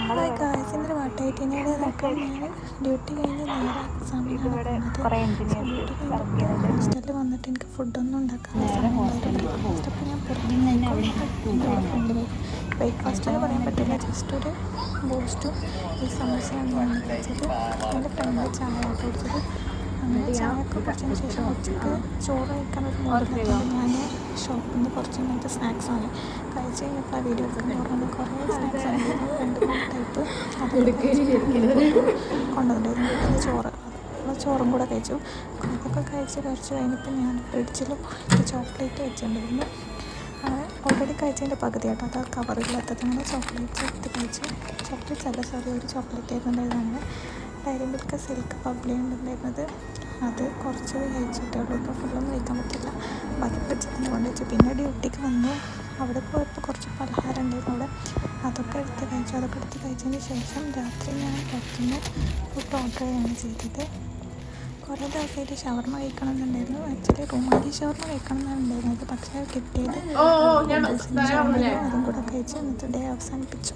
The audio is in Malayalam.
ഹായ് ഗായ്സ്, ഇന്നൊരു വാട്ടായിട്ടിനോട് നോക്കാം. ഞാൻ ഡ്യൂട്ടി കഴിഞ്ഞ് നേരെ എക്സാമിനാണ് പോകുന്നത്. ഡ്യൂട്ടി കഴിഞ്ഞിട്ട് ഹോസ്റ്റലിൽ വന്നിട്ട് എനിക്ക് ഫുഡൊന്നും ഉണ്ടാക്കാനുള്ള സമയം ഉണ്ടായിട്ടില്ല. ബ്രേക്ക്ഫാസ്റ്റ് അപ്പോൾ ഞാൻ പുറത്തുനിന്ന് എൻ്റെ ഫ്രണ്ട് ബ്രേക്ക്ഫാസ്റ്റ് എന്ന് പറയാൻ പറ്റില്ല, ജസ്റ്റ് ഒരു ബൂസ്റ്റും ഈ സമോസയാണ് ഞാൻ കഴിച്ചത്. എൻ്റെ ഫ്രണ്ട് ചായ ആയിട്ട് കുടിച്ചത്. അങ്ങനെ ചായയൊക്കെ കുടിച്ചതിന് ശേഷം ഉച്ചയ്ക്ക് ചോറ് കഴിക്കാനൊരു മൂഡിലെത്തുമ്പോൾ ഞാൻ ഷോപ്പിൽ നിന്ന് കുറച്ച് ഇങ്ങനത്തെ സ്നാക്സ് വാങ്ങി. കഴിച്ച് കഴിഞ്ഞപ്പോൾ ആ വീഡിയോ എടുക്കുന്ന പറഞ്ഞാൽ കുറേ സ്നാക്സ് ആയിരുന്നു, 2-3 ടൈപ്പ്. കൊണ്ടുവന്നിട്ടുണ്ടായിരുന്നു. പിന്നെ ചോറും കൂടെ കഴിച്ചു. അതൊക്കെ കഴിച്ച് കഴിഞ്ഞപ്പോൾ ഞാൻ ഫ്രിഡ്ജിൽ പോയിട്ട് ചോക്ലേറ്റ് വെച്ചിട്ടുണ്ടായിരുന്നു. അങ്ങനെ ഓൾറെഡി കഴിച്ചതിൻ്റെ പകുതി ആട്ടോ, അത് കവറില്ലാത്തത്. അങ്ങനെ ചോക്ലേറ്റ്സ് എടുത്ത് കഴിച്ചു. ഒരു ചോക്ലേറ്റ് ആയിരുന്നുണ്ടായിരുന്നു. അങ്ങനെ ഡയറി മിൽക്ക് സിൽക്ക് ബബ്ലി ഉണ്ടായിരുന്നത്, അത് കുറച്ച് കഴിച്ചിട്ടേ ഉള്ളൂ. ഇപ്പോൾ ഫുള്ളൊന്നും കഴിക്കാൻ പറ്റില്ല, ബാക്കി ഫ്രിഡ്ജിൽ കൊണ്ട് വെച്ചു. പിന്നെ ഡ്യൂട്ടിക്ക് വന്നു. അവിടെ പോയപ്പോൾ കുറച്ച് പലഹാരം ഉണ്ടായിരുന്നു. അതൊക്കെ എടുത്ത് കഴിച്ചതിന് ശേഷം രാത്രി ഞാൻ പുറത്തുനിന്ന് ഫുഡ് ഓർഡർ ചെയ്യുകയാണ് ചെയ്തത്. കുറേ ദിവസമായിട്ട് ഷവർമ കഴിക്കണം എന്നുണ്ടായിരുന്നു. ആക്ച്വലി റുമാലി ഷവർമ കഴിക്കണം എന്നാണ് ഉണ്ടായിരുന്നത്, പക്ഷേ കിട്ടിയത് ഷവർമ. അതും കൂടെ കഴിച്ച് ഇന്നത്തെ ഡേ അവസാനിപ്പിച്ചു.